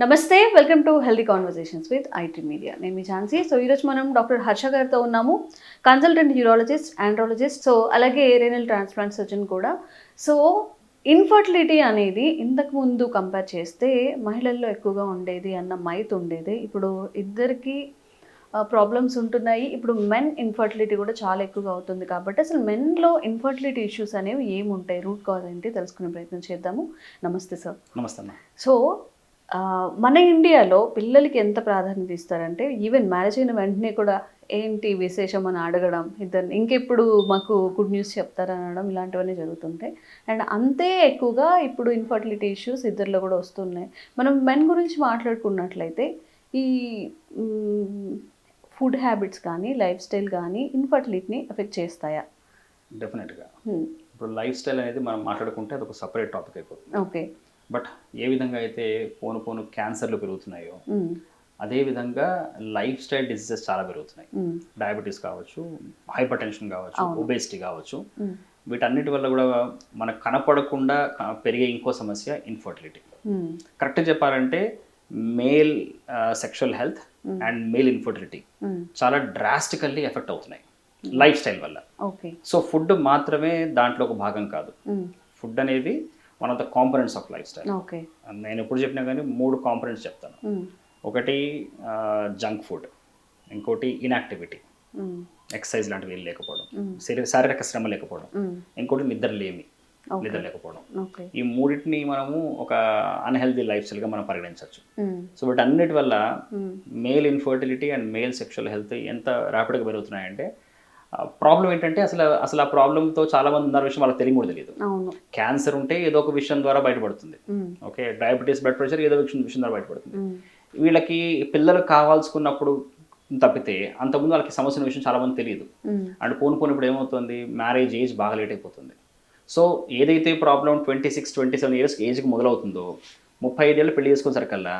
నమస్తే, welcome to healthy conversations with IT media. నేను మీ Jhansi. So ఈరోజు మనం డాక్టర్ హర్ష గారితో ఉన్నాము, కన్సల్టెంట్ యూరాలజిస్ట్, ఆండ్రాలజిస్ట్, సో అలాగే రేనల్ ట్రాన్స్ప్లాంట్ సర్జన్ కూడా. సో ఇన్ఫర్టిలిటీ అనేది ఇంతకు ముందు కంపేర్ చేస్తే మహిళల్లో ఎక్కువగా ఉండేది అన్న మైత్ ఉండేది. ఇప్పుడు ఇద్దరికి ప్రాబ్లమ్స్ ఉంటున్నాయి. ఇప్పుడు మెన్ ఇన్ఫర్టిలిటీ కూడా చాలా ఎక్కువగా అవుతుంది. కాబట్టి అసలు మెన్లో ఇన్ఫర్టిలిటీ ఇష్యూస్ అనేవి ఏముంటాయి, రూట్ కాజ్ ఏంటి తెలుసుకునే ప్రయత్నం చేద్దాము. నమస్తే సార్. నమస్తే అమ్మా. సో మన ఇండియాలో పిల్లలకి ఎంత ప్రాధాన్యత ఇస్తారంటే ఈవెన్ మ్యారేజ్ అయిన వెంటనే కూడా ఏంటి విశేషం అని అడగడం, ఇద్దరిని ఇంకెప్పుడు మాకు గుడ్ న్యూస్ చెప్తారని అనడం, ఇలాంటివన్నీ జరుగుతుంటాయి. అండ్ అంతే ఎక్కువగా ఇప్పుడు ఇన్ఫర్టిలిటీ ఇష్యూస్ ఇద్దరిలో కూడా వస్తున్నాయి. మనం మెన్ గురించి మాట్లాడుకున్నట్లయితే ఈ ఫుడ్ హ్యాబిట్స్ కానీ లైఫ్ స్టైల్ కానీ ఇన్ఫర్టిలిటీని ఎఫెక్ట్ చేస్తాయా? డెఫినెట్గా. ఇప్పుడు లైఫ్ స్టైల్ అనేది మనం మాట్లాడుకుంటే అది ఒక సపరేట్ టాపిక్ అయిపోతుంది. ఓకే. బట్ ఏ విధంగా అయితే పోను క్యాన్సర్లు పెరుగుతున్నాయో అదే విధంగా లైఫ్ స్టైల్ డిసీజెస్ చాలా పెరుగుతున్నాయి. డయాబెటీస్ కావచ్చు, హైపర్ టెన్షన్ కావచ్చు, ఒబేసిటీ కావచ్చు, వీటన్నిటి వల్ల కూడా మనకు కనపడకుండా పెరిగే ఇంకో సమస్య ఇన్ఫర్టిలిటీ. కరెక్ట్గా చెప్పాలంటే male sexual health and male infertility చాలా డ్రాస్టికల్లీ ఎఫెక్ట్ అవుతున్నాయి లైఫ్ స్టైల్ వల్ల. సో ఫుడ్ మాత్రమే దాంట్లో ఒక భాగం కాదు. ఫుడ్ అనేది one of the components of life style. నేను ఎప్పుడు చెప్పినా కానీ 3 కాంపనెంట్స్ చెప్తాను. ఒకటి జంక్ ఫుడ్, ఇంకోటి ఇన్యాక్టివిటీ, ఎక్సర్సైజ్ లాంటివి ఏం లేకపోవడం, శారీరక శ్రమ లేకపోవడం, ఇంకోటి నిద్ర లేకపోవడం. ఈ మూడింటిని మనము ఒక అన్హెల్దీ లైఫ్ స్టైల్గా మనం పరిగణించవచ్చు. సో వీటన్నిటి వల్ల male infertility and male sexual health ఎంత ర్యాపిడ్గా పెరుగుతున్నాయంటే ప్రాబ్లం ఏంటంటే అసలు ఆ ప్రాబ్లంతో చాలా మంది ఉన్న విషయం వాళ్ళకి తెలియ కూడా తెలియదు. క్యాన్సర్ ఉంటే ఏదో ఒక విషయం ద్వారా బయటపడుతుంది. ఓకే, డయాబెటీస్, బ్లడ్ ప్రెషర్ ఏదో విషయం ద్వారా బయటపడుతుంది. వీళ్ళకి పిల్లలు కావాల్సుకున్నప్పుడు తప్పితే అంతకుముందు వాళ్ళకి సమస్య విషయం చాలా మంది తెలియదు. అండ్ పోను ఏమవుతుంది, మ్యారేజ్ ఏజ్ బాగా లేట్ అయిపోతుంది. సో ఏదైతే ప్రాబ్లం 26-27 ఇయర్స్ ఏజ్కి మొదలవుతుందో 35 ఏళ్ళు పెళ్లి చేసుకునేసరికల్లా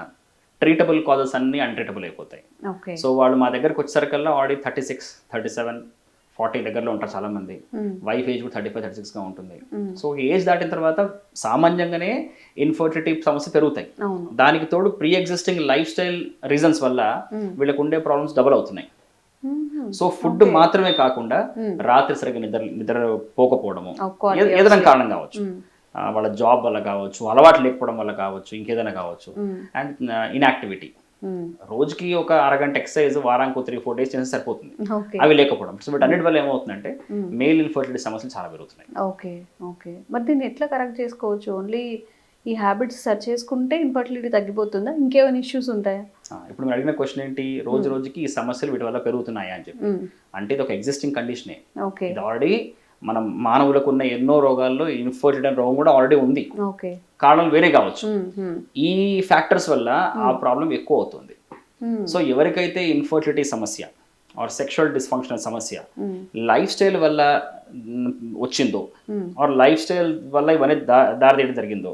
ట్రీటబుల్ కాజెస్ అన్నీ అన్ట్రీటబుల్ అయిపోతాయి. సో వాళ్ళు మా దగ్గరకు వచ్చేసరికల్లా ఆల్రెడీ 36, 37, 40 దగ్గరలో ఉంటారు చాలా మంది. వైఫ్ ఏజ్ కూడా 35, 36గా ఉంటుంది. సో ఏజ్ దాటిన తర్వాత సామాన్యంగానే ఇన్ఫర్టిలిటీ సమస్య పెరుగుతాయి. దానికి తోడు pre existing life style reasons వల్ల వీళ్ళకు ఉండే ప్రాబ్లమ్స్ డబుల్ అవుతున్నాయి. సో ఫుడ్ మాత్రమే కాకుండా రాత్రి సరిగ్గా నిద్ర పోకపోవడము ఏదైనా కారణం కావచ్చు, వాళ్ళ జాబ్ వల్ల కావచ్చు, అలవాటు లేకపోవడం వల్ల కావచ్చు, ఇంకేదైనా కావచ్చు. అండ్ ఇన్యాక్టివిటీ, రోజుకి ఒక అరగంట ఎక్సర్సైజ్ వారానికి 3-4 డేస్ చేస్తే సరిపోతుంది, అవి లేకపోవడం. సో వీటన్నిటి వల్ల ఏమవుతుందంటే మేల్ ఇన్ఫర్టిలిటీ సమస్యలు చాలా పెరుగుతున్నాయి. ఓకే. మరి దీన్ని ఎట్లా కరెక్ట్ చేసుకోవచ్చు? ఓన్లీ ఈ హ్యాబిట్స్ సెర్చ్ చేసుకుంటే ఇన్ఫర్టిలిటీ తగ్గిపోతుందా? ఇంకేమైనా ఇష్యూస్ ఉంటాయా? ఇప్పుడు మీరు అడిగిన క్వశ్చన్ ఏంటి, రోజుకి ఈ సమస్యలు వీటి వల్ల పెరుగుతున్నాయా అని చెప్పి. అంటే ఇది ఒక ఎగ్జిస్టింగ్ కండిషనే. ఇది ఆల్రెడీ మనం మానవులకు ఉన్న ఎన్నో రోగాల్లో ఇన్ఫర్టిలిటీ రోగం కూడా ఆల్రెడీ ఉంది. కారణాలు వేరే కావచ్చు. ఈ ఫ్యాక్టర్స్ వల్ల ఆ ప్రాబ్లం ఎక్కువ అవుతుంది. సో ఎవరికైతే ఇన్ఫర్టిలిటీ సమస్య ఆర్ సెక్షువల్ డిస్ఫంక్షనల్ సమస్య లైఫ్ స్టైల్ వల్ల వచ్చిందో ఆర్ లైఫ్ స్టైల్ వల్ల ఇవన్నీ దారితీయడం జరిగిందో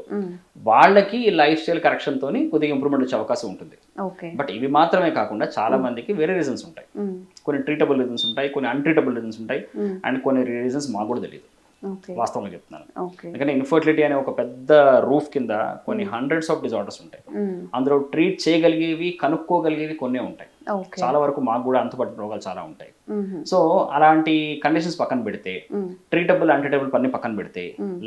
వాళ్ళకి ఈ లైఫ్ స్టైల్ కరెక్షన్ తోని కొద్దిగా ఇంప్రూవ్మెంట్ వచ్చే అవకాశం ఉంటుంది. బట్ ఇవి మాత్రమే కాకుండా చాలా మందికి వేరే రీజన్స్ ఉంటాయి. కొన్ని ట్రీటబుల్ రీజన్స్ ఉంటాయి, కొన్ని అన్ట్రీటబుల్ రీజన్స్ ఉంటాయి, అండ్ కొన్ని రీజన్స్ మాకు కూడా తెలియదు. వాస్తవంగా చెప్తున్నాను. ఎందుకంటే ఇన్ఫర్టిలిటీ అనే ఒక పెద్ద రూఫ్ కింద కొన్ని హండ్రెడ్స్ ఆఫ్ డిజార్డర్స్ ఉంటాయి. అందులో ట్రీట్ చేయగలిగేవి, కనుక్కోగలిగేవి కొన్నే ఉంటాయి. చాలా వరకు మాకు కూడా అంతుపట్టిన రోగాలు చాలా ఉంటాయి. సో అలాంటి కండిషన్స్ పక్కన పెడితే, ట్రీటబుల్ అన్ట్రీటబుల్ పని పక్కన పెడితే,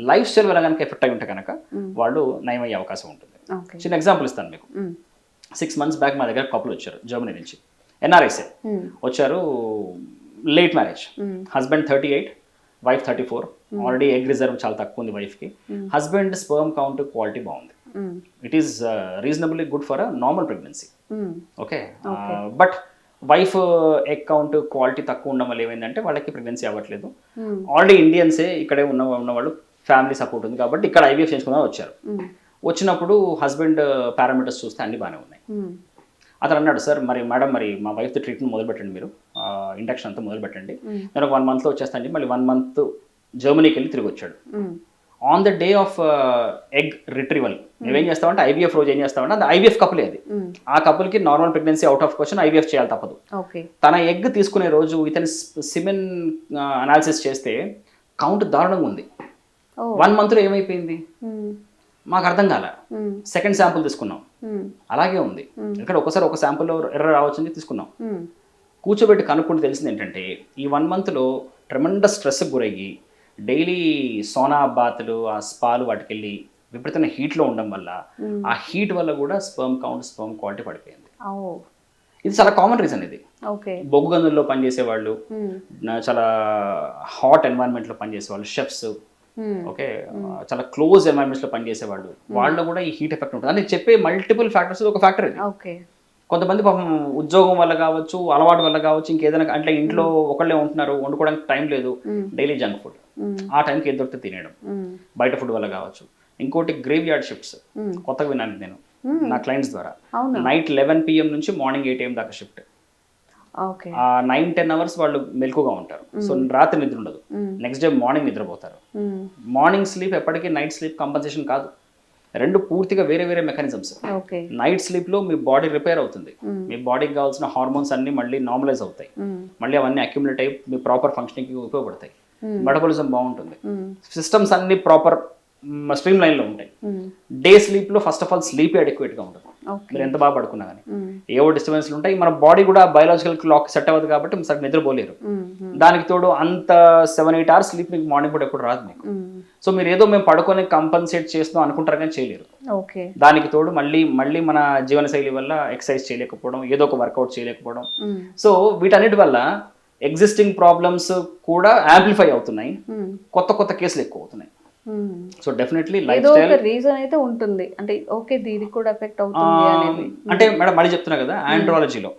లైఫ్ స్టైల్ వల్ల కనుక ఎఫెక్ట్ అయి ఉంటే కనుక వాళ్ళు నయమయ్యే అవకాశం ఉంటుంది. చిన్న ఎగ్జాంపుల్ ఇస్తాను మీకు. 6 months బ్యాక్ మా దగ్గర కపుల్ వచ్చారు జర్మనీ నుంచి, ఎన్ఆర్ఐసే వచ్చారు. Late marriage, husband 38, wife 34. Already egg reserve చాలా తక్కువ ఉంది వైఫ్కి. హస్బెండ్ స్పర్మ్ కౌంట్ క్వాలిటీ బాగుంది. It is reasonably good for a normal pregnancy. Okay, but wife egg count quality తక్కువ ఉండడం వల్ల ఏమైందంటే వాళ్ళకి ప్రెగ్నెన్సీ అవ్వట్లేదు. ఆల్రెడీ ఇండియన్సే ఇక్కడే ఉన్న వాళ్ళు, ఫ్యామిలీ సపోర్ట్ ఉంది కాబట్టి ఇక్కడ ఐవీఎఫ్ చేసుకుందాం వచ్చారు. వచ్చినప్పుడు హస్బెండ్ పారామీటర్స్ చూస్తే అన్ని బాగానే ఉన్నాయి. అతను అన్నాడు, సార్ మేడం మా వైఫ్తో ట్రీట్మెంట్ మొదలుపెట్టండి, మీరు ఇండక్షన్ అంతా మొదలుపెట్టండి, నేను ఒక 1 monthలో వచ్చేస్తాను. మళ్ళీ 1 month జర్మనీకి వెళ్ళి తిరిగి వచ్చాడు. On the day of egg retrieval నువ్వేం చేస్తావంటే ఐవీఎఫ్ రోజు ఏం చేస్తావంటే అది ఐవీఎఫ్ కపులే. అది ఆ కపుల్కి normal pregnancy out of question, IVF చేయాలి తప్పదు. తన ఎగ్ తీసుకునే రోజు ఇతని సిమెన్ అనాలిసిస్ చేస్తే కౌంట్ దారుణంగా ఉంది. 1 monthలో ఏమైపోయింది మాకు అర్థం కాల. సెకండ్ శాంపుల్ తీసుకున్నాం, అలాగే ఉంది. ఇక్కడ ఒకసారి ఒక శాంపుల్లో ఎర్ర రావచ్చని తీసుకున్నాం. కూర్చోబెట్టి కనుక్కుంటే తెలిసింది ఏంటంటే ఈ 1 monthలో ట్రెమెండస్ స్ట్రెస్కి గురయ్యి డైలీ సోనా బాతులు ఆ స్పాలు వాటికి వెళ్ళి విపరీతమైన హీట్లో ఉండడం వల్ల ఆ హీట్ వల్ల కూడా స్పర్మ్ కౌంట్ స్పర్మ్ క్వాలిటీ పడిపోయింది. ఇది చాలా కామన్ రీజన్. ఇది బొగ్గు గనుల్లో పనిచేసేవాళ్ళు, చాలా హాట్ ఎన్వైరన్మెంట్లో పనిచేసేవాళ్ళు, షెఫ్స్, ఓకే, చాలా క్లోజ్ ఎన్వైరన్మెంట్స్లో పనిచేసేవాళ్ళు, వాళ్ళు కూడా ఈ హీట్ ఎఫెక్ట్ ఉంటుంది అని చెప్పే మల్టిపుల్ ఫ్యాక్టర్స్ ఒక ఫ్యాక్టర్ ఇది. కొంతమంది పాపం ఉద్యోగం వల్ల కావచ్చు, అలవాటు వల్ల కావచ్చు, ఇంకేదైనా అంటే ఇంట్లో ఒకళ్ళే ఉంటున్నారు, వండుకోవడానికి టైం లేదు, డైలీ జంక్ ఫుడ్, ఆ టైంకి ఏదో దొరికితే తినేయడం, బయట ఫుడ్ వల్ల కావచ్చు. ఇంకోటి గ్రేవ్ యార్డ్ షిఫ్ట్స్, కొత్తగా విన్నాను నేను నా క్లయింట్స్ ద్వారా. నైట్ 11 PM నుంచి మార్నింగ్ 8 AM దాకా షిఫ్ట్. 9-10 hours వాళ్ళు మెలకుగా ఉంటారు. సో రాత్రి నిద్ర ఉండదు, నెక్స్ట్ డే మార్నింగ్ నిద్రపోతారు. మార్నింగ్ స్లీప్ ఎప్పటికీ నైట్ స్లీప్ కంపన్సేషన్ కాదు, రెండు పూర్తిగా వేరే వేరే మెకానిజమ్స్. నైట్ స్లీప్ లో మీ బాడీ రిపేర్ అవుతుంది, మీ బాడీకి కావాల్సిన హార్మోన్స్ అన్ని మళ్ళీ నార్మలైజ్ అవుతాయి, మళ్ళీ అవన్నీ అక్యుములేట్ అయ్యి మీ ప్రాపర్ ఫంక్షనింగ్ కి ఉపయోగపడతాయి, మెటబాలిజం బాగుంటుంది, సిస్టమ్స్ అన్ని ప్రాపర్ స్ట్రీమ్ లైన్ లో ఉంటాయి. డే స్లీప్ లో first of all sleep adequate గా ఉంటుంది, మీరు ఎంత బాగా పడుకున్నా కానీ ఏవో డిస్టర్బెన్స్లు ఉంటాయి, మన బాడీ కూడా బయాలజికల్ క్లాక్ సెట్ అవ్వదు కాబట్టి మీరు సరిగ్గా నిద్రపోలేరు. దానికి తోడు అంత 7-8 hours స్లీప్ మీకు మార్నింగ్ పూట ఎప్పుడు రాదు మీకు. సో మీరు ఏదో మేము పడుకొని కంపన్సేట్ చేస్తాం అనుకుంటారు కానీ చేయలేరు. దానికి తోడు మళ్ళీ మన జీవనశైలి వల్ల ఎక్సర్సైజ్ చేయలేకపోవడం, ఏదో ఒక వర్కౌట్ చేయలేకపోవడం, సో వీటన్నిటి వల్ల ఎగ్జిస్టింగ్ ప్రాబ్లమ్స్ కూడా యాంప్లిఫై అవుతున్నాయి, కొత్త కేసులు ఎక్కువ అవుతున్నాయి. So definitely life style reason అయితే ఉంటుంది, అంటే ఓకే దీనికి కూడా ఎఫెక్ట్ అవుతుంది అనేది. అంటే మేడం మళ్ళీ చెప్తున్నా కదా, ఆండ్రాలజీలో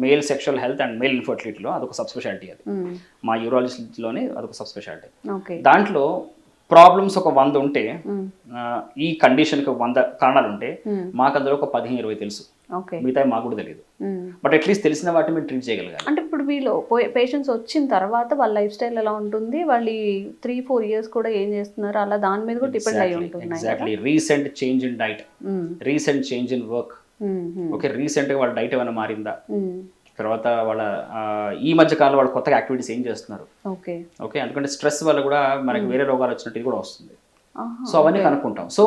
male sexual health and male ఇన్ఫర్టిలిటీలో అదొక సబ్ స్పెషాలిటీ, అది మా యూరాలజీలోనే అదొక సబ్ స్పెషాలిటీ. దాంట్లో ప్రాబ్లమ్స్ ఒక 100 ఉంటే, ఈ కండిషన్కి 100 కారణాలు ఉంటే, మాకు అందులో ఒక 15-20 తెలుసు, మిగతా మాకు కూడా తెలియదు. బట్ అట్లీస్ట్ తెలిసిన వాటిని మీరు ట్రీట్ చేయగలగాలి. అంటే ఇప్పుడు వీళ్ళు పేషెంట్స్ వచ్చిన తర్వాత వాళ్ళ లైఫ్ స్టైల్ ఎలా ఉంటుంది, వాళ్ళు 3-4 years కూడా ఏం చేస్తున్నారు, అలా దాని మీద కూడా డిపెండ్ అయి ఉంటుంది. Exactly. Recent change in diet, recent change in work, okay, recent గా వాళ్ళ డైట్ ఏమైనా మారిందా, తర్వాత వాళ్ళ ఈ మధ్య కాలంలో వాళ్ళు కొత్తగా యాక్టివిటీస్ ఏం చేస్తున్నారు, ఓకే, ఎందుకంటే స్ట్రెస్ వల్ల కూడా మనకి వేరే రోగాలు వచ్చినట్టు ఇది కూడా వస్తుంది. సో అవన్నీ కనుక్కుంటాం. So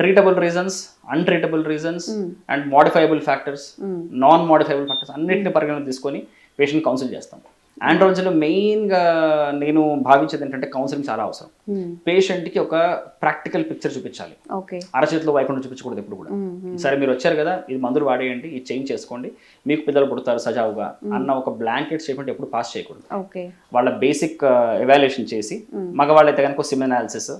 treatable reasons, untreatable reasons and modifiable factors, non modifiable factors అన్నింటిని పరిగణన తీసుకొని పేషెంట్ కౌన్సిల్ చేస్తాం. ఆండ్రాలజీలో మెయిన్గా నేను భావించేది ఏంటంటే కౌన్సిలింగ్ చాలా అవసరం. పేషెంట్కి ఒక ప్రాక్టికల్ పిక్చర్ చూపించాలి, అరచేతిలో వైకుండా చూపించకూడదు ఎప్పుడు కూడా. సరే మీరు వచ్చారు కదా, ఇది మందులు వాడేయండి, ఇది చేంజ్ చేసుకోండి, మీకు పిల్లలు పుడతారు సజావుగా అన్న ఒక బ్లాంకెట్ స్టేట్మెంట్ ఎప్పుడు పాస్ చేయకూడదు. వాళ్ళ బేసిక్ ఎవాల్యుయేషన్ చేసి, మగవాళ్ళైతే కనుక సిమెన్ అనాలిసిస్,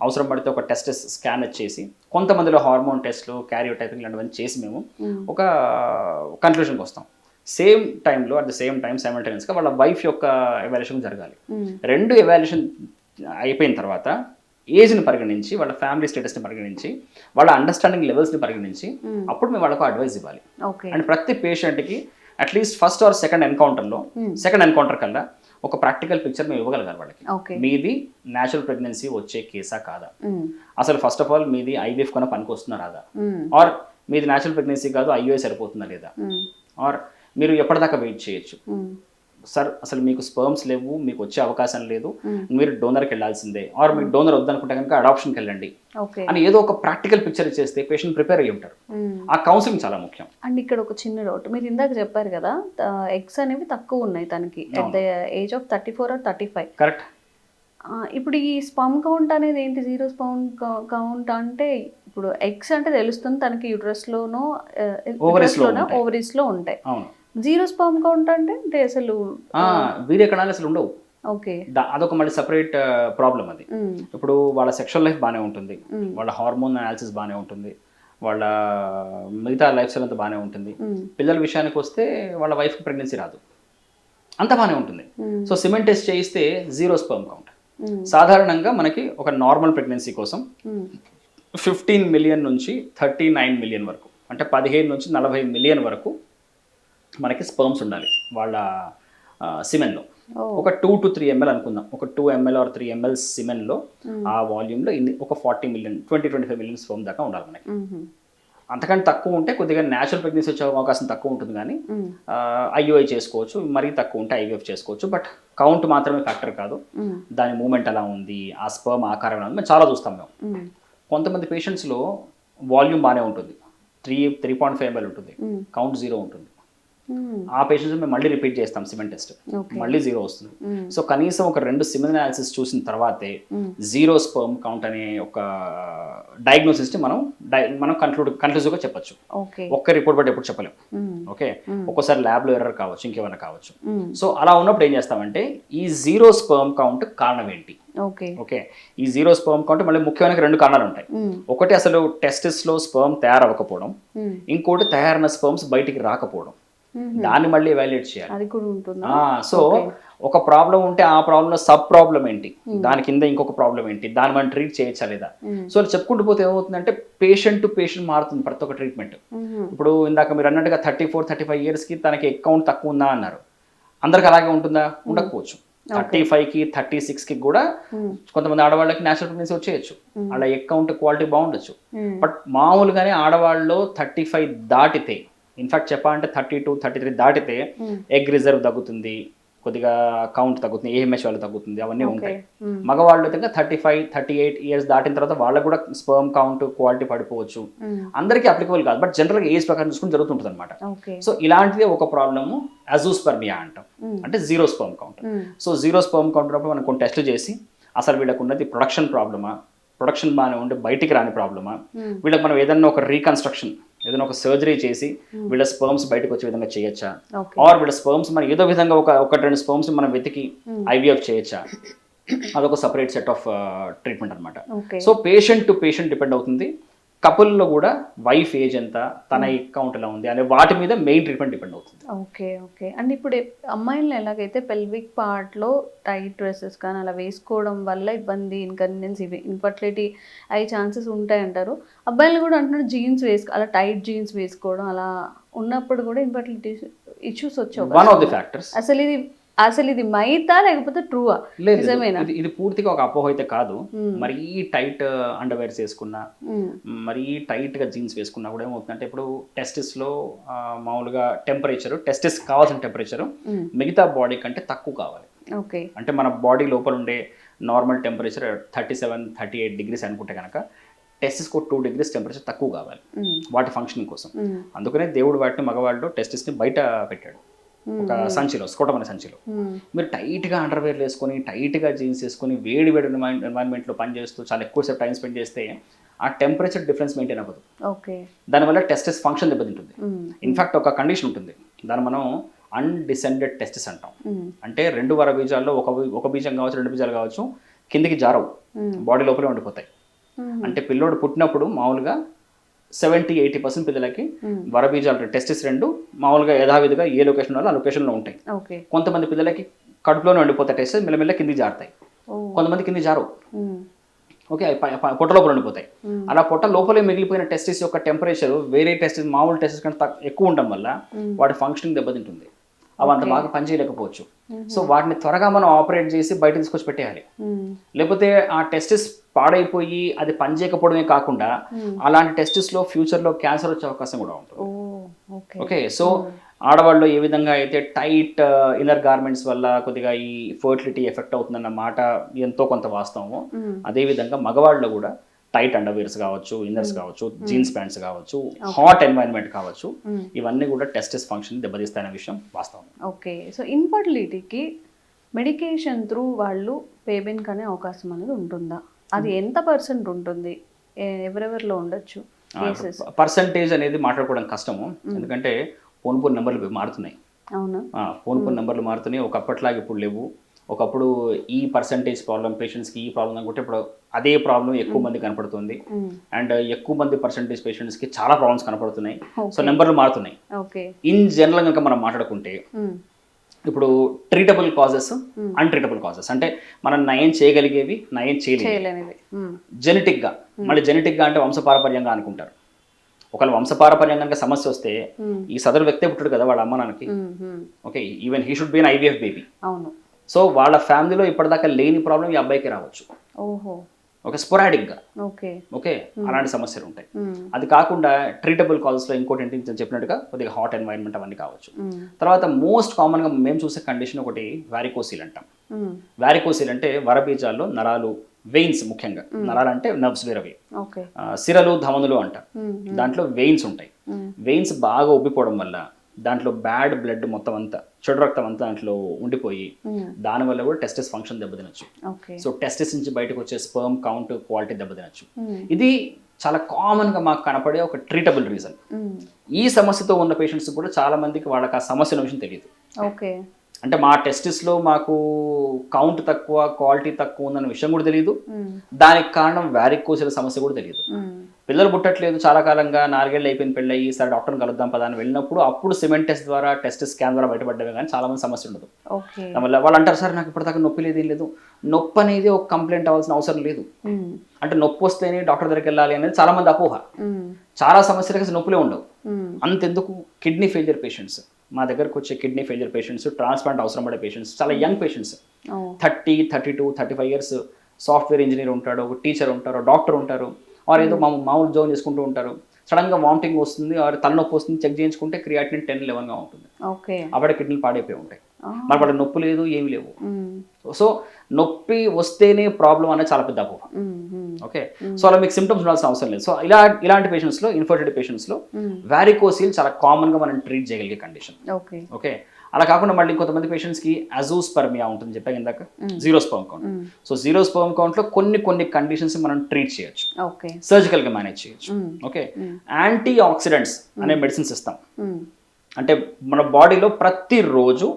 అవసరం పడితే ఒక టెస్ట్ స్కాన్ చేసి, కొంతమందిలో హార్మోన్ టెస్ట్లు, క్యారియోటైపింగ్ ఇలాంటివన్నీ చేసి మేము ఒక కన్క్లూషన్కి వస్తాం. సేమ్ టైంలో అట్ ద సేమ్ టైం సైమల్టేనియస్గా వాళ్ళ వైఫ్ యొక్క ఎవాల్యుయేషన్ జరగాలి. రెండు ఎవాల్యుయేషన్ అయిపోయిన తర్వాత ఏజ్ని పరిగణించి, వాళ్ళ ఫ్యామిలీ స్టేటస్ని పరిగణించి, వాళ్ళ అండర్స్టాండింగ్ లెవెల్స్ని పరిగణించి అప్పుడు మేము వాళ్ళకు అడ్వైస్ ఇవ్వాలి. అండ్ ప్రతి పేషెంట్కి at least first or second encounter కల్లా ఒక ప్రాక్టికల్ పిక్చర్ మేము ఇవ్వగలగాలి వాళ్ళకి. మీది న్యాచురల్ ప్రెగ్నెన్సీ వచ్చే కేసా కాదా, అసలు ఫస్ట్ ఆఫ్ ఆల్ మీది ఐవీఎఫ్ కన్నా పనికి వస్తుందా రాదా, ఆర్ మీది న్యాచురల్ ప్రెగ్నెన్సీ కాదు ఐయుఐ సరిపోతుందా లేదా, ఆర్ మీరు ఎప్పటిదాకా వెయిట్ చేయొచ్చు, సార్ అసలు మీకు స్పర్మ్స్ లేవు, మీకు వచ్చే అవకాశం లేదు, మీరు డోనర్కి వెళ్ళాల్సిందే, ఆర్ మీకు డోనర్ వద్దనుకుంటే కనుక అడాప్షన్కి వెళ్ళండి అని ఏదో ఒక ప్రాక్టికల్ పిక్చర్ ఇచ్చేస్తే పేషెంట్ ప్రిపేర్ అయ్యి ఉంటారు. ఆ కౌన్సిలింగ్ చాలా ముఖ్యం. అండ్ ఇక్కడ ఒక చిన్న డౌట్, మీరు ఇందాక చెప్పారు కదా ఎగ్స్ అనేవి తక్కువ ఉన్నాయి తనకి at the age of 34 or 35. Correct. ఇప్పుడు ఈ స్పర్మ్ కౌంట్ అనేది ఏంటి, 0 స్పర్మ్ కౌంట్ అంటే ఇప్పుడు ఎగ్స్ అంటే తెలుస్తుంది తనకి యూట్రస్లోనో ఓవరీస్లో ఉంటాయి, 0 స్పర్మ్ కౌంట్ అంటే అసలు వీర్య కణాలు అసలు ఉండవు. ఓకే, అదొక మళ్ళీ సెపరేట్ ప్రాబ్లం అది. ఇప్పుడు వాళ్ళ సెక్షువల్ లైఫ్ బాగానే ఉంటుంది, వాళ్ళ హార్మోన్ అనాలిసిస్ బాగానే ఉంటుంది, వాళ్ళ మిగతా లైఫ్ స్టైల్ అంతా బాగానే ఉంటుంది, పిల్లల విషయానికి వస్తే వాళ్ళ వైఫ్ ప్రెగ్నెన్సీ రాదు, అంత బాగానే ఉంటుంది. సో సిమెన్ టెస్ట్ చేయిస్తే 0 స్పర్మ్ కౌంట్. సాధారణంగా మనకి ఒక నార్మల్ ప్రెగ్నెన్సీ కోసం 15 million నుంచి 39 million వరకు, అంటే 15 నుంచి 40 million వరకు మనకి స్పర్మ్స్ ఉండాలి వాళ్ళ సిమెన్లో. ఒక 2 to 3 ml అనుకుందాం, ఒక 2 ml or 3 ml సిమెన్లో ఆ వాల్యూమ్లో ఒక 40 million 20-25 million స్పర్మ్ దాకా ఉండాలి మనకి. అంతకంటే తక్కువ ఉంటే కొద్దిగా న్యాచురల్ ప్రెగ్నెన్సీ వచ్చే అవకాశం తక్కువ ఉంటుంది, కానీ ఐయుఐ చేసుకోవచ్చు, మరీ తక్కువ ఉంటే ఐవీఎఫ్ చేసుకోవచ్చు. బట్ కౌంట్ మాత్రమే ఫ్యాక్టర్ కాదు, దాని మూమెంట్ ఎలా ఉంది, ఆ స్పర్మ్ ఆకారం ఎలా ఉంది, మేము చాలా చూస్తాం మేము. కొంతమంది పేషెంట్స్లో వాల్యూమ్ బాగానే ఉంటుంది, 3.5 ml ఉంటుంది, కౌంట్ 0 ఉంటుంది. మ్మ్. ఆ పేషెంట్స్ మేము మళ్ళీ రిపీట్ చేస్తాం సిమెంట్ టెస్ట్, ఓకే. మళ్ళీ 0 వస్తుంది. సో కనీసం ఒక 2 సిమెంట్ అనాలిసిస్ చూసిన తర్వాతే మ్మ్. 0 స్పర్మ్ కౌంట్ అనే ఒక డయాగ్నోసిస్ని మనం కన్క్లూజివ్గా చెప్పొచ్చు. ఓకే. ఒక్క రిపోర్ట్ బట్టి ఎప్పుడు చెప్పలేం. మ్మ్. ఓకే, ఒక్కోసారి ల్యాబ్లో ఎర్రర్ కావచ్చు, ఇంకేమైనా కావచ్చు. మ్మ్. సో అలా ఉన్నప్పుడు ఏం చేస్తామంటే ఈ 0 స్పర్మ్ కౌంట్ కారణం ఏంటి? ఓకే. ఓకే, ఈ 0 స్పర్మ్ కౌంట్ మళ్ళీ ముఖ్యమైన 2 కారణాలు ఉంటాయి. మ్మ్. ఒకటి అసలు టెస్టిస్లో స్పర్మ్ తయారవ్వకపోవడం, మ్మ్. ఇంకోటి తయారైన స్పర్మ్స్ బయటికి రాకపోవడం. మ్మ్. దాన్ని మళ్ళీ ఎవాల్యుయేట్ చేయాలి. అది కూడా ఉంటుందా? సో ఒక ప్రాబ్లం ఉంటే ఆ ప్రాబ్లంలో సబ్ ప్రాబ్లం ఏంటి, దాని కింద ఇంకొక ప్రాబ్లం ఏంటి, దాన్ని మనం ట్రీట్ చేయొచ్చా లేదా. సో అలా చెప్పుకుంటూ పోతే ఏమవుతుందంటే పేషెంట్ టు పేషెంట్ మారుతుంది ప్రతి ఒక్క ట్రీట్మెంట్. మ్మ్. ఇప్పుడు ఇందాక మీరు అన్నట్టుగా 34-35 ఇయర్స్కి తనకి అకౌంట్ తక్కువ ఉందా అన్నారు. అందరికి అలాగే ఉంటుందా? ఉండకపోవచ్చు. 35కి 36కి కూడా కొంతమంది ఆడవాళ్ళకి నేచురల్ ప్రెగ్నెన్సీ వచ్చేయచ్చు, అలా అకౌంట్ క్వాలిటీ బాగుండొచ్చు. బట్ మామూలుగానే ఆడవాళ్ళలో 35 దాటితే, ఇన్ఫాక్ట్ చెప్పాలంటే 32-33 దాటితే ఎగ్ రిజర్వ్ తగ్గుతుంది, కొద్దిగా కౌంట్ తగ్గుతుంది, ఏఎంహెచ్ వాళ్ళు తగ్గుతుంది, అవన్నీ ఉంటాయి. మగవాళ్ళు అయితే 35-38 ఇయర్స్ దాటిన తర్వాత వాళ్ళకు కూడా స్పర్మ్ కౌంట్ క్వాలిటీ పడిపోవచ్చు. అందరికీ అప్లికబుల్ కాదు, బట్ జనరల్గా ఏజ్ ప్రకారం చూసుకుని జరుగుతుంటుంది అనమాట. ఓకే. సో ఇలాంటిదే ఒక ప్రాబ్లము అజూస్పర్మియా అంటాం, అంటే 0 sperm count. So 0 sperm count ఉన్నప్పుడు మనం కొన్ని టెస్టులు చేసి అసలు వీళ్ళకు ఉన్నది ప్రొడక్షన్ ప్రాబ్లమా, ప్రొడక్షన్ బాగానే ఉండి బయటికి రాని ప్రాబ్లమా, వీళ్ళకి మనం ఏదన్నా ఒక రీకన్స్ట్రక్షన్, ఏదైనా ఒక సర్జరీ చేసి వీళ్ళ స్పర్మ్స్ బయటకు వచ్చే విధంగా చేయొచ్చా, ఆర్ వీళ్ళ స్పర్మ్స్ మనం ఏదో విధంగా ఒక 2 స్పర్మ్స్ మనం వెతికి ఐవీఎఫ్ చేయొచ్చా, అదొక సపరేట్ సెట్ ఆఫ్ ట్రీట్మెంట్ అనమాట. So patient to patient depend అవుతుంది. కపుల్లో కూడా వైఫ్ ఏజ్ ఎంత, తన అకౌంట్ ఎలా ఉంది అనే వాటి మీద మెయిన్ ట్రీట్మెంట్ డిపెండ్ అవుతుంది. ఓకే. ఓకే. అండ్ ఇప్పుడు అమ్మాయిలను ఎలాగైతే పెల్విక్ పార్ట్లో టైట్ డ్రెస్సెస్ కానీ అలా వేసుకోవడం వల్ల ఇబ్బంది, ఇన్కన్వీనియన్స్, ఇవి ఇన్ఫర్టిలిటీ అయ్యే ఛాన్సెస్ ఉంటాయంటారు. అబ్బాయిలు కూడా అంటున్నారు జీన్స్ అలా టైట్ జీన్స్ వేసుకోవడం అలా ఉన్నప్పుడు కూడా ఇన్ఫర్టిలిటీ ఇష్యూస్ వచ్చాయి. One of the factors. అసలు ఇది మైతా లేకపోతే ట్రూవా? నిజమేనా? ఇది పూర్తిగా ఒక అపోహ అయితే కాదు. మరీ టైట్ అండర్వేర్స్ వేసుకున్నా, మరీ టైట్ గా జీన్స్ వేసుకున్నా కూడా ఏమవుతుందంటే, ఇప్పుడు టెస్టిస్ లో మామూలుగా టెంపరేచర్, టెస్టిస్ కావాల్సిన టెంపరేచర్ మిగతా బాడీ కంటే తక్కువ కావాలి. ఓకే. అంటే మన బాడీ లోపల ఉండే నార్మల్ టెంపరేచర్ 37-38 డిగ్రీస్ అనుకుంటే కనుక టెస్టిస్కి 2 degrees టెంపరేచర్ తక్కువ కావాలి వాటి ఫంక్షనింగ్ కోసం. అందుకనే దేవుడు వాటిని మగవాళ్ళు టెస్టిస్ని బయట పెట్టాడు, ఒక సంచిలో, స్కోటం అనే సంచిలో. మీరు టైట్గా అండర్వేర్ వేసుకొని, టైట్గా జీన్స్ వేసుకొని, వేడి ఎన్వైరన్మెంట్లో పనిచేస్తూ చాలా ఎక్కువసేపు టైం స్పెండ్ చేస్తే ఆ టెంపరేచర్ డిఫరెన్స్ మెయింటైన్ అవ్వదు. ఓకే. దానివల్ల టెస్టిస్ ఫంక్షన్ దెబ్బతింటుంది. ఇన్ఫాక్ట్ ఒక కండిషన్ ఉంటుంది, దాన్ని మనం అన్డిసెండెడ్ టెస్టిస్ అంటాం. అంటే 2 వర బీజాల్లో ఒక బీజం కావచ్చు, 2 బీజాలు కావచ్చు, కిందికి జారవు, బాడీ లోపలే ఉండిపోతాయి. అంటే పిల్లోడు పుట్టినప్పుడు మామూలుగా 70-80% పిల్లలకి వరబీజాలు టెస్టిస్ 2 మామూలుగా యథావిధిగా ఏ లొకేషన్ వల్ల ఆ లొకేషన్లో ఉంటాయి. కొంతమంది పిల్లలకి కడుపులోనే ఉండిపోతాయి టెస్టిస్, మెల్లమెల్ల కింది జారుతాయి, కొంతమంది కింది జారవు. ఓకే, పొట్ట లోపల ఉండిపోతాయి. అలా పొట్ట లోపలే మిగిలిపోయిన టెస్టిస్ యొక్క టెంపరేచర్ వేరే టెస్టిస్, మామూలు టెస్టిస్ కంటే ఎక్కువ ఉండడం వల్ల వాటి ఫంక్షనింగ్ దెబ్బతింటుంది, అవి అంత బాగా పనిచేయలేకపోవచ్చు. సో వాటిని త్వరగా మనం ఆపరేట్ చేసి బయట తీసుకొచ్చి పెట్టేయాలి. లేకపోతే ఆ టెస్టిస్ పాడైపోయి అది పనిచేయకపోవడమే కాకుండా అలాంటి టెస్టిస్లో ఫ్యూచర్లో క్యాన్సర్ వచ్చే అవకాశం కూడా ఉంటుంది. ఓకే, సో ఆడవాళ్ళు ఏ విధంగా అయితే టైట్ ఇన్నర్ గార్మెంట్స్ వల్ల కొద్దిగా ఈ ఫర్టిలిటీ ఎఫెక్ట్ అవుతుందన్న మాట ఎంతో కొంత వాస్తవము, అదేవిధంగా మగవాళ్ళు కూడా టైట్ అండర్వేర్స్ కావచ్చు, ఇన్నర్స్ కావచ్చు, జీన్స్ ప్యాంట్స్ కావచ్చు, హాట్ ఎన్వైరన్మెంట్ కావచ్చు, ఇవన్నీ కూడా టెస్టిస్ ఫంక్షన్ దెబ్బతీస్తాయనే విషయం వాస్తవం. ఓకే. సో ఇన్ఫర్టిలిటీకి మెడికేషన్ త్రూ వాళ్ళు బేబీని కనే అవకాశం అనేది ఉంటుందా? అది ఎంత పర్సెంట్ ఉంటుంది, ఎవరెవరిలో ఉండొచ్చు? పర్సంటేజ్ అనేది మాట్లాడుకోవడం కష్టము, ఎందుకంటే ఫోన్ నెంబర్లు మారుతున్నాయి. అవునా? ఫోన్ నెంబర్లు మారుతున్నాయి, ఒకప్పట్లాగా ఇప్పుడు లేవు. ఒకప్పుడు ఈ పర్సంటేజ్ ప్రాబ్లం పేషెంట్స్కి ఈ ప్రాబ్లం అనుకుంటే ఇప్పుడు అదే ప్రాబ్లం ఎక్కువ మంది కనపడుతుంది, అండ్ ఎక్కువ మంది పర్సంటేజ్ పేషెంట్స్కి చాలా ప్రాబ్లమ్స్ కనపడుతున్నాయి. సో నెంబర్లు మారుతున్నాయి. ఇన్ జనరల్ కనుక మనం మాట్లాడుకుంటే ఇప్పుడు ట్రీటబుల్ కాజెస్, అన్ట్రీటబుల్ కాజెస్, అంటే మనం నయం చేయగలిగేవి, నయం చేయలేనివి. జెనెటిక్గా, మళ్ళీ జెనెటిక్గా అంటే వంశపారపర్యంగా అనుకుంటారు. ఒకవేళ వంశపారపర్యం కనుక సమస్య వస్తే ఈ సదరు వ్యక్తే పుట్టాడు కదా వాళ్ళ అమ్మ నాన్నకి, okay, even he should be an IVF baby. So వాళ్ళ ఫ్యామిలీలో ఇప్పటిదాకా లేని ప్రాబ్లం ఈ అబ్బాయికి రావచ్చు. ఓకే, స్పోరాడిక్గా. ఓకే, అలాంటి సమస్యలు ఉంటాయి. అది కాకుండా ట్రీటబుల్ కాజెస్లో ఇంకోటి ఏంటి నేను చెప్పినట్టుగా కొద్దిగా హాట్ ఎన్వైరన్మెంట్ అవన్నీ కావచ్చు. తర్వాత మోస్ట్ కామన్గా మేము చూసే కండిషన్ ఒకటి వ్యారికోసిల్ అంటాం. వ్యారికోసిల్ అంటే వరబీజాల్లో నరాలు వెయిన్స్ ముఖ్యంగా, నరాలు అంటే నర్వ్స్ వేరవి, ఓకే. సిరలు ధమనులు అంట, దాంట్లో వెయిన్స్ ఉంటాయి. వెయిన్స్ బాగా ఉబ్బిపోవడం వల్ల దాంట్లో బ్యాడ్ బ్లడ్ మొత్తం అంతా, చెడు రక్తం అంతా దాంట్లో ఉండిపోయి దానివల్ల కూడా టెస్టిస్ ఫంక్షన్ దెబ్బతినచ్చు. ఓకే. సో టెస్టిస్ నుంచి బయటకు వచ్చే స్పర్మ్ కౌంట్ క్వాలిటీ దెబ్బతినచ్చు. ఇది చాలా కామన్గా మాకు కనపడే ఒక ట్రీటబుల్ రీజన్. ఈ సమస్యతో ఉన్న పేషెంట్స్ కూడా చాలా మందికి వాళ్ళకి ఆ సమస్య విషయం తెలియదు. ఓకే. అంటే మా టెస్టిస్లో మాకు కౌంట్ తక్కువ, క్వాలిటీ తక్కువ ఉందన్న విషయం కూడా తెలియదు. దానికి కారణం వ్యారికోసిల్ సమస్య కూడా తెలియదు. పిల్లలు పుట్టట్లేదు చాలా కాలంగా, 4 ఏళ్ళు అయిపోయింది పెళ్ళి అయ్యి, సరే డాక్టర్ని కలుద్దాం పదా అని వెళ్ళినప్పుడు అప్పుడు సిమెంట్ టెస్ట్ ద్వారా, టెస్టిస్ స్కాన్ ద్వారా బయటపడ్డమే కానీ చాలా మంది సమస్య ఉండదు. దానివల్ల వాళ్ళు అంటారు, సార్ నాకు ఇప్పటిదాకా నొప్పి లేదు, ఏం లేదు. నొప్పి అనేది ఒక కంప్లైంట్ అవ్వాల్సిన అవసరం లేదు. అంటే నొప్పి వస్తేనే డాక్టర్ దగ్గరికి వెళ్ళాలి అనేది చాలా మంది అపోహ. చాలా సమస్యలకు అసలు నొప్పులే ఉండవు. అంతెందుకు కిడ్నీ ఫెయిలియర్ పేషెంట్స్, మా దగ్గరకు వచ్చే కిడ్నీ ఫెయిలియర్ పేషెంట్స్, ట్రాన్స్ప్లాంట్ అవసరం పడే పేషెంట్స్, చాలా young patients, 30, 32, 35 years, software engineer ఉంటాడు, ఒక టీచర్ ఉంటారు, డాక్టర్ ఉంటారు, వారు ఏదో మామూలు జోన్ చేసుకుంటూ ఉంటారు. సడన్గా వామిటింగ్ వస్తుంది, తలనొప్పి వస్తుంది, చెక్ చేయించుకుంటే క్రియాటినిన్ 10-11గా ఉంటుంది. అప్పుడే కిడ్నీలు పాడైపోయి ఉంటాయి. మరి వాళ్ళకి నొప్పి లేదు, ఏమి లేవు. సో నొప్పి వస్తేనే ప్రాబ్లం అనేది చాలా పెద్ద అపోహ. ఓకే. సో అలా మీకు సిమ్టమ్స్ ఉండాల్సిన అవసరం లేదు. సో ఇలాంటి పేషెంట్స్లో, ఇన్ఫర్టిలిటీ పేషెంట్స్లో వ్యారికోసిల్ చాలా కామన్గా మనం ట్రీట్ చేయగలిగే కండిషన్. ఓకే. అలా కాకుండా మళ్ళీ కొంతమంది పేషెంట్స్కి అజూస్పర్మియా ఉంటుంది చెప్పాక ఇందాక, zero sperm count. So zero sperm కౌంట్లో కొన్ని కండిషన్స్ మనం ట్రీట్ చేయొచ్చు, సర్జికల్గా మేనేజ్ చేయొచ్చు. ఓకే. యాంటీ ఆక్సిడెంట్స్ అనే మెడిసిన్స్ ఇస్తాం. అంటే మన బాడీలో ప్రతిరోజు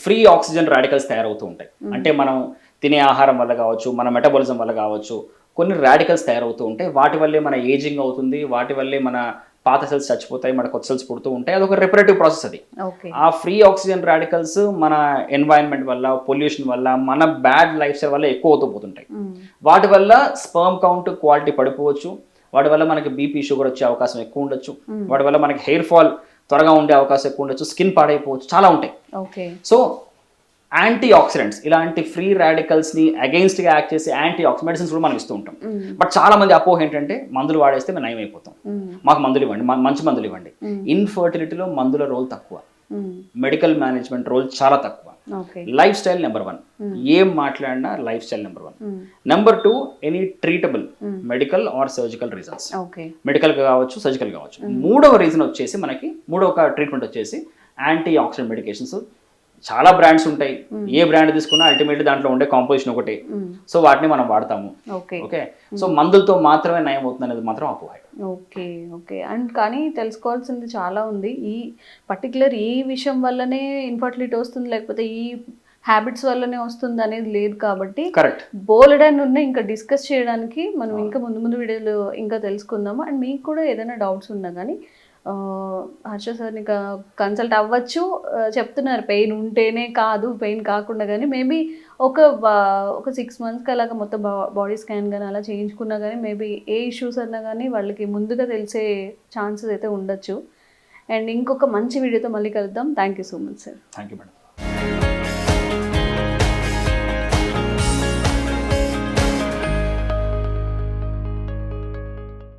ఫ్రీ ఆక్సిజన్ రాడికల్స్ తయారవుతూ ఉంటాయి. అంటే మనం తినే ఆహారం వల్ల కావచ్చు, మన మెటబాలిజం వల్ల కావచ్చు, కొన్ని రాడికల్స్ తయారవుతూ ఉంటాయి. వాటి వల్లే మన ఏజింగ్ అవుతుంది, వాటి వల్లే మన పాత సెల్స్ చచ్చిపోతాయి, మన కొత్త సెల్స్ పుడుతూ ఉంటాయి. అదొక రెపరేటివ్ ప్రాసెస్ అది. ఆ ఫ్రీ ఆక్సిజన్ రాడికల్స్ మన ఎన్వైరన్మెంట్ వల్ల, పొల్యూషన్ వల్ల, మన బ్యాడ్ లైఫ్ స్టైల్ వల్ల ఎక్కువ అవుతూ పోతుంటాయి. వాటి వల్ల స్పర్మ్ కౌంట్ క్వాలిటీ పడిపోవచ్చు, వాటి వల్ల మనకి బీపీ, షుగర్ వచ్చే అవకాశం ఎక్కువ ఉండొచ్చు, వాటి వల్ల మనకి హెయిర్ ఫాల్ త్వరగా ఉండే అవకాశం ఎక్కువ ఉండొచ్చు, స్కిన్ పాడైపోవచ్చు, చాలా ఉంటాయి. సో యాంటీ ఆక్సిడెంట్స్, ఇలాంటి ఫ్రీ రాడికల్స్ని అగెయిన్స్ట్గా యాక్ట్ చేసే యాంటీ ఆక్సిడెంట్ మెడిసిన్స్ కూడా మనం ఇస్తూ ఉంటాం. బట్ చాలా మంది అపోహ ఏంటంటే మందులు వాడేస్తే మేము నయం అయిపోతాం, మాకు మందులు ఇవ్వండి, మంచి మందులు ఇవ్వండి. ఇన్ఫర్టిలిటీలో మందుల రోల్ తక్కువ, మెడికల్ మేనేజ్మెంట్ రోల్ చాలా తక్కువ. Life style number 1. ఏం మాట్లాడినా life style number 1. Number 2, any treatable medical are surgical reasons, medical కావచ్చు, సర్జికల్ కావచ్చు. మూడవ రీజన్ వచ్చేసి మనకి, మూడవ ట్రీట్మెంట్ వచ్చేసి యాంటీ ఆక్సిడెంట్ మెడికేషన్స్. చాలా బ్రాండ్స్ ఉంటాయి, ఏ బ్రాండ్ తీసుకున్నా అల్టిమేట్లీ దాంట్లో ఉండే కాంపోజిషన్ ఒకటే. సో వాటిని మనం వాడతాము. ఓకే. సో మందులతో మాత్రమే నయం అవుతుంది అనేది మాత్రం అపోహ. ఓకే. అండ్ కానీ తెలుసుకోవాల్సింది చాలా ఉంది. ఈ పర్టికులర్ ఈ విషయం వల్లనే ఇన్ఫర్టిలిటీ వస్తుంది, లేకపోతే ఈ హ్యాబిట్స్ వల్లనే వస్తుంది అనేది లేదు. కాబట్టి కరెక్ట్, బోలెడన్ ఉన్నాయి ఇంకా డిస్కస్ చేయడానికి. మనం ఇంకా ముందు వీడియోలో ఇంకా తెలుసుకుందాము. అండ్ మీకు కూడా ఏదైనా డౌట్స్ ఉన్నా కానీ హర్ష సార్ని కన్సల్ట్ అవ్వచ్చు. చెప్తున్నారు పెయిన్ ఉంటేనే కాదు, పెయిన్ కాకుండా కానీ మేబీ ఒక 6 monthsకి అలాగా మొత్తం బాడీ స్కాన్ కానీ అలా చేయించుకున్నా కానీ మేబీ ఏ ఇష్యూస్ అన్నా కానీ వాళ్ళకి ముందుగా తెలిసే ఛాన్సెస్ అయితే ఉండొచ్చు. అండ్ ఇంకొక మంచి వీడియోతో మళ్ళీ కలుద్దాం. Thank you so much sir. Thank you madam.